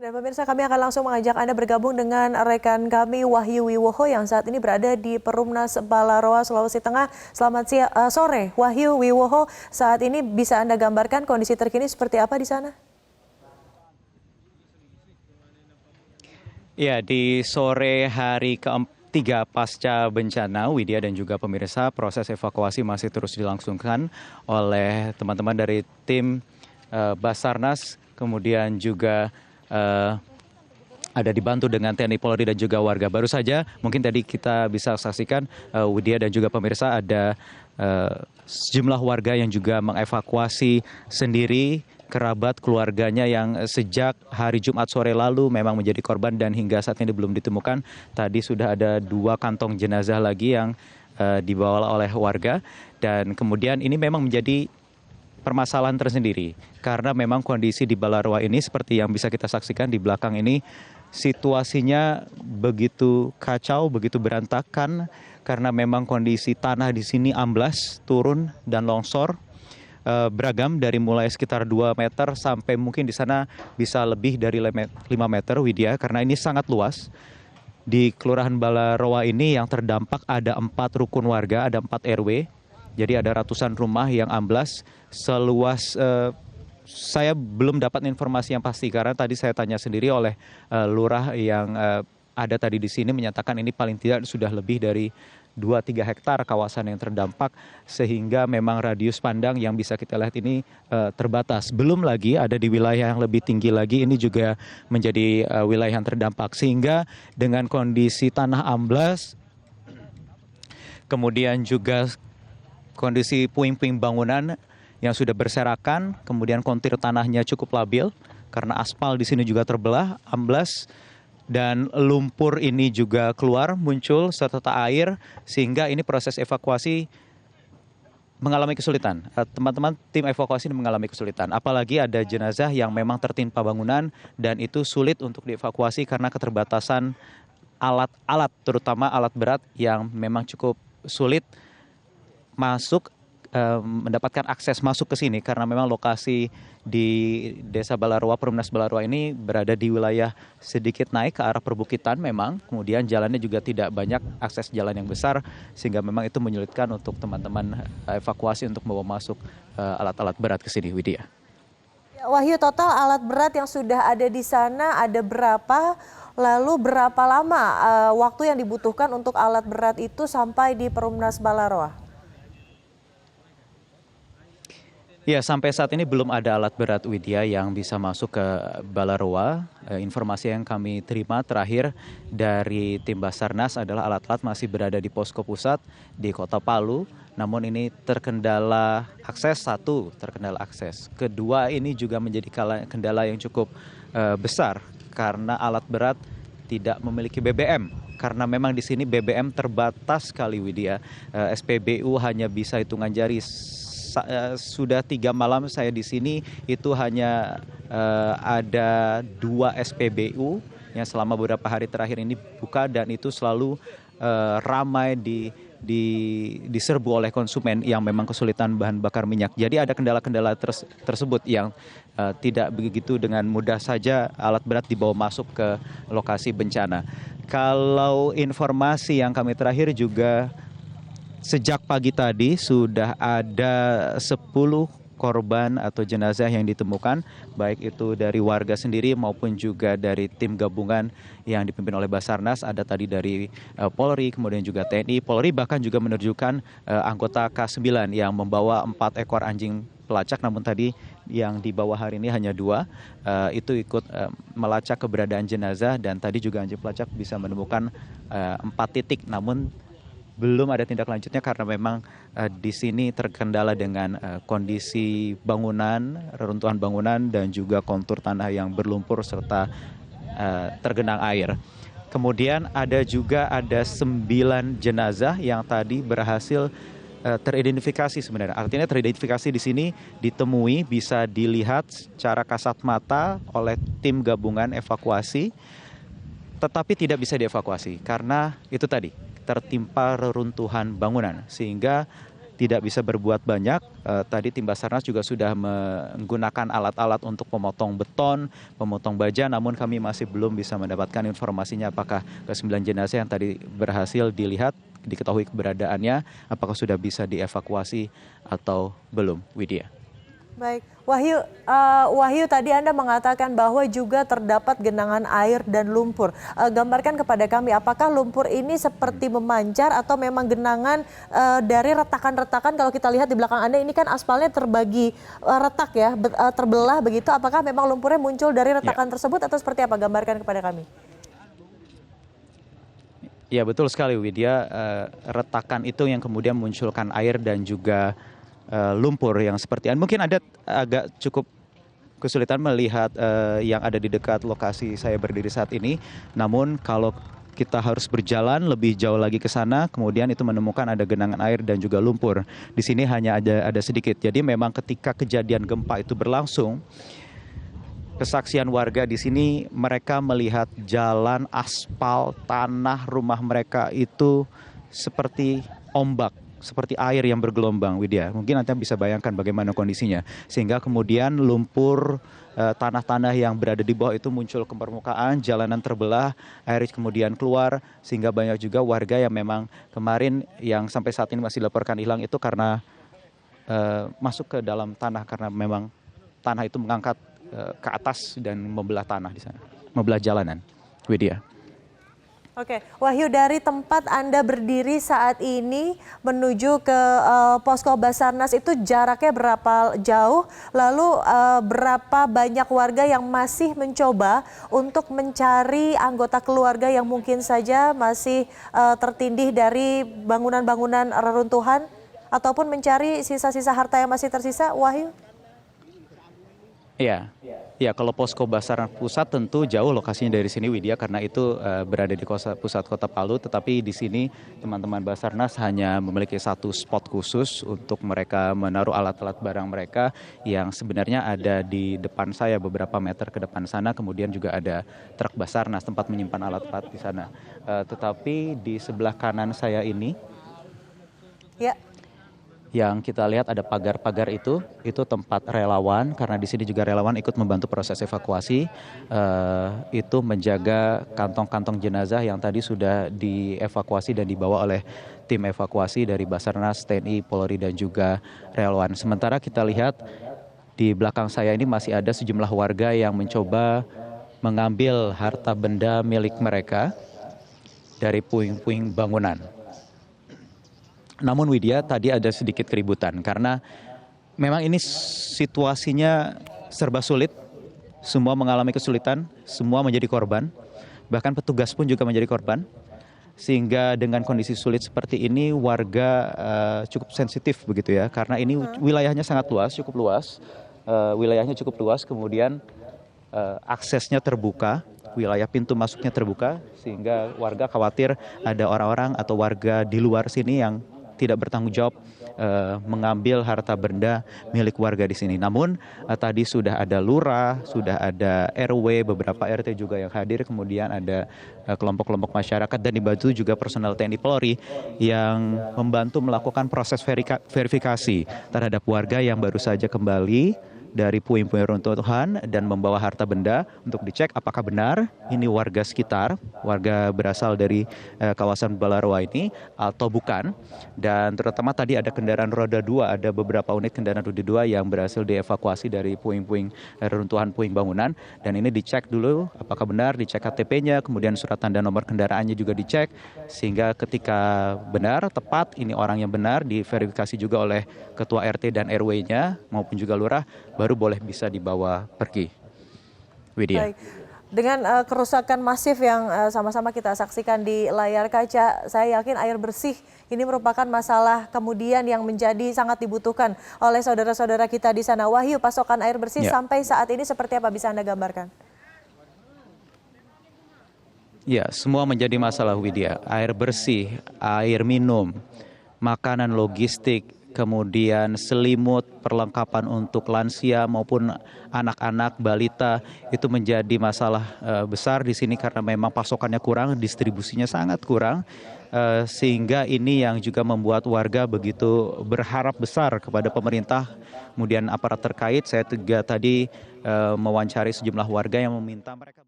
Dan pemirsa, kami akan langsung mengajak Anda bergabung dengan rekan kami Wahyu Wiwoho yang saat ini berada di Perumnas Balaroa, Sulawesi Tengah. Selamat sore, Wahyu Wiwoho. Saat ini bisa Anda gambarkan kondisi terkini seperti apa di sana? Ya, di sore hari ketiga pasca bencana, Widya dan juga pemirsa, proses evakuasi masih terus dilangsungkan oleh teman-teman dari tim Basarnas, kemudian juga ada dibantu dengan TNI Polri dan juga warga. Baru saja mungkin tadi kita bisa saksikan Widya dan juga pemirsa ada sejumlah warga yang juga mengevakuasi sendiri kerabat keluarganya yang sejak hari Jumat sore lalu memang menjadi korban dan hingga saat ini belum ditemukan. Tadi sudah ada 2 kantong jenazah lagi yang dibawa oleh warga dan kemudian ini memang menjadi permasalahan tersendiri karena memang kondisi di Balaroa ini seperti yang bisa kita saksikan di belakang ini situasinya begitu kacau, begitu berantakan karena memang kondisi tanah di sini amblas, turun dan longsor beragam dari mulai sekitar 2 meter sampai mungkin di sana bisa lebih dari 5 meter, Widya, karena ini sangat luas. Di Kelurahan Balaroa ini yang terdampak ada 4 rukun warga, ada 4 RW. Jadi ada ratusan rumah yang amblas seluas saya belum dapat informasi yang pasti karena tadi saya tanya sendiri oleh lurah yang ada tadi di sini menyatakan ini paling tidak sudah lebih dari 2-3 hektar kawasan yang terdampak sehingga memang radius pandang yang bisa kita lihat ini terbatas. Belum lagi ada di wilayah yang lebih tinggi lagi ini juga menjadi wilayah yang terdampak sehingga dengan kondisi tanah amblas kemudian juga kondisi puing-puing bangunan yang sudah berserakan, kemudian kontur tanahnya cukup labil karena aspal di sini juga terbelah, amblas, dan lumpur ini juga keluar muncul serta air sehingga ini proses evakuasi mengalami kesulitan. Teman-teman tim evakuasi mengalami kesulitan. Apalagi ada jenazah yang memang tertimpa bangunan dan itu sulit untuk dievakuasi karena keterbatasan alat-alat, terutama alat berat yang memang cukup sulit masuk mendapatkan akses masuk ke sini karena memang lokasi di Desa Balaroa, Perumnas Balaroa ini berada di wilayah sedikit naik ke arah perbukitan memang, kemudian jalannya juga tidak banyak akses jalan yang besar sehingga memang itu menyulitkan untuk teman-teman evakuasi untuk membawa masuk alat-alat berat ke sini, Widya. Ya, Wahyu, total alat berat yang sudah ada di sana ada berapa? Lalu berapa lama waktu yang dibutuhkan untuk alat berat itu sampai di Perumnas Balaroa? Ya, sampai saat ini belum ada alat berat, Widya, yang bisa masuk ke Balaroa. Informasi yang kami terima terakhir dari tim Basarnas adalah alat-alat masih berada di posko pusat di Kota Palu. Namun ini terkendala akses, terkendala akses. Kedua, ini juga menjadi kendala yang cukup besar karena alat berat tidak memiliki BBM. Karena memang di sini BBM terbatas sekali, Widya. SPBU hanya bisa hitungan jari. Sudah 3 malam saya di sini itu hanya ada 2 SPBU yang selama beberapa hari terakhir ini buka dan itu selalu ramai diserbu oleh konsumen yang memang kesulitan bahan bakar minyak. Jadi ada kendala-kendala tersebut yang tidak begitu dengan mudah saja alat berat dibawa masuk ke lokasi bencana. Kalau informasi yang kami terakhir juga sejak pagi tadi sudah ada 10 korban atau jenazah yang ditemukan, baik itu dari warga sendiri maupun juga dari tim gabungan yang dipimpin oleh Basarnas. Ada tadi dari Polri, kemudian juga TNI. Polri bahkan juga menerjukan anggota K9 yang membawa 4 ekor anjing pelacak, namun tadi yang dibawa hari ini hanya 2. Itu ikut melacak keberadaan jenazah dan tadi juga anjing pelacak bisa menemukan 4 titik, namun belum ada tindak lanjutnya karena memang di sini terkendala dengan kondisi bangunan, reruntuhan bangunan dan juga kontur tanah yang berlumpur serta tergenang air. Kemudian ada 9 jenazah yang tadi berhasil teridentifikasi sebenarnya. Artinya teridentifikasi di sini ditemui, bisa dilihat secara kasat mata oleh tim gabungan evakuasi, tetapi tidak bisa dievakuasi karena itu tadi tertimpa reruntuhan bangunan sehingga tidak bisa berbuat banyak. Tadi tim Basarnas juga sudah menggunakan alat-alat untuk memotong beton, memotong baja, namun kami masih belum bisa mendapatkan informasinya apakah ke-9 jenazah yang tadi berhasil dilihat, diketahui keberadaannya, apakah sudah bisa dievakuasi atau belum, Widya. Baik, Wahyu, Wahyu tadi Anda mengatakan bahwa juga terdapat genangan air dan lumpur. Gambarkan kepada kami, apakah lumpur ini seperti memancar atau memang genangan dari retakan-retakan? Kalau kita lihat di belakang Anda ini kan aspalnya terbagi retak ya, terbelah begitu. Apakah memang lumpurnya muncul dari retakan tersebut atau seperti apa? Gambarkan kepada kami. Ya betul sekali Widya, retakan itu yang kemudian munculkan air dan juga lumpur yang seperti mungkin ada agak cukup kesulitan melihat yang ada di dekat lokasi saya berdiri saat ini. Namun kalau kita harus berjalan lebih jauh lagi ke sana, kemudian itu menemukan ada genangan air dan juga lumpur. Di sini hanya ada sedikit. Jadi memang ketika kejadian gempa itu berlangsung, kesaksian warga di sini mereka melihat jalan aspal tanah rumah mereka itu seperti ombak, seperti air yang bergelombang, Widya. Mungkin Anda bisa bayangkan bagaimana kondisinya. Sehingga kemudian lumpur, tanah-tanah yang berada di bawah itu muncul ke permukaan, jalanan terbelah, air kemudian keluar. Sehingga banyak juga warga yang memang kemarin yang sampai saat ini masih dilaporkan hilang itu karena masuk ke dalam tanah. Karena memang tanah itu mengangkat ke atas dan membelah tanah di sana. Membelah jalanan, Widya. Oke, Wahyu, dari tempat Anda berdiri saat ini menuju ke posko Basarnas itu jaraknya berapa jauh? Lalu berapa banyak warga yang masih mencoba untuk mencari anggota keluarga yang mungkin saja masih tertindih dari bangunan-bangunan reruntuhan ataupun mencari sisa-sisa harta yang masih tersisa, Wahyu? Iya, ya kalau posko Basarnas pusat tentu jauh lokasinya dari sini Widya karena itu berada di pusat kota Palu. Tetapi di sini teman-teman Basarnas hanya memiliki satu spot khusus untuk mereka menaruh alat-alat barang mereka yang sebenarnya ada di depan saya beberapa meter ke depan sana. Kemudian juga ada truk Basarnas tempat menyimpan alat-alat di sana. Tetapi di sebelah kanan saya ini, Ya. yang kita lihat ada pagar-pagar itu tempat relawan karena di sini juga relawan ikut membantu proses evakuasi, itu menjaga kantong-kantong jenazah yang tadi sudah dievakuasi dan dibawa oleh tim evakuasi dari Basarnas, TNI, Polri dan juga relawan. Sementara kita lihat di belakang saya ini masih ada sejumlah warga yang mencoba mengambil harta benda milik mereka dari puing-puing bangunan. Namun Widya, tadi ada sedikit keributan karena memang ini situasinya serba sulit. Semua mengalami kesulitan, semua menjadi korban. Bahkan petugas pun juga menjadi korban. Sehingga dengan kondisi sulit seperti ini warga cukup sensitif begitu ya. Karena ini wilayahnya sangat luas, cukup luas. Wilayahnya cukup luas, kemudian aksesnya terbuka. Wilayah pintu masuknya terbuka sehingga warga khawatir ada orang-orang atau warga di luar sini yang tidak bertanggung jawab mengambil harta benda milik warga di sini. Namun tadi sudah ada lurah, sudah ada RW, beberapa RT juga yang hadir, kemudian ada kelompok-kelompok masyarakat dan dibantu juga personel TNI Polri yang membantu melakukan proses verifikasi terhadap warga yang baru saja kembali dari puing-puing runtuhan dan membawa harta benda untuk dicek apakah benar ini warga sekitar, warga berasal dari kawasan Balaroa ini atau bukan. Dan terutama tadi ada kendaraan roda 2, ada beberapa unit kendaraan roda 2 yang berhasil dievakuasi dari puing-puing reruntuhan puing bangunan dan ini dicek dulu apakah benar, dicek KTP-nya, kemudian surat tanda nomor kendaraannya juga dicek sehingga ketika benar, tepat ini orang yang benar diverifikasi juga oleh ketua RT dan RW-nya maupun juga lurah baru boleh bisa dibawa pergi. Widya. Baik. Dengan kerusakan masif yang sama-sama kita saksikan di layar kaca, saya yakin air bersih ini merupakan masalah kemudian yang menjadi sangat dibutuhkan oleh saudara-saudara kita di sana. Wahyu, pasokan air bersih sampai saat ini seperti apa, bisa Anda gambarkan? Ya, semua menjadi masalah Widya. Air bersih, air minum, makanan, logistik, kemudian selimut, perlengkapan untuk lansia maupun anak-anak, balita itu menjadi masalah besar di sini karena memang pasokannya kurang, distribusinya sangat kurang. Sehingga ini yang juga membuat warga begitu berharap besar kepada pemerintah, kemudian aparat terkait. Saya juga tadi mewawancari sejumlah warga yang meminta mereka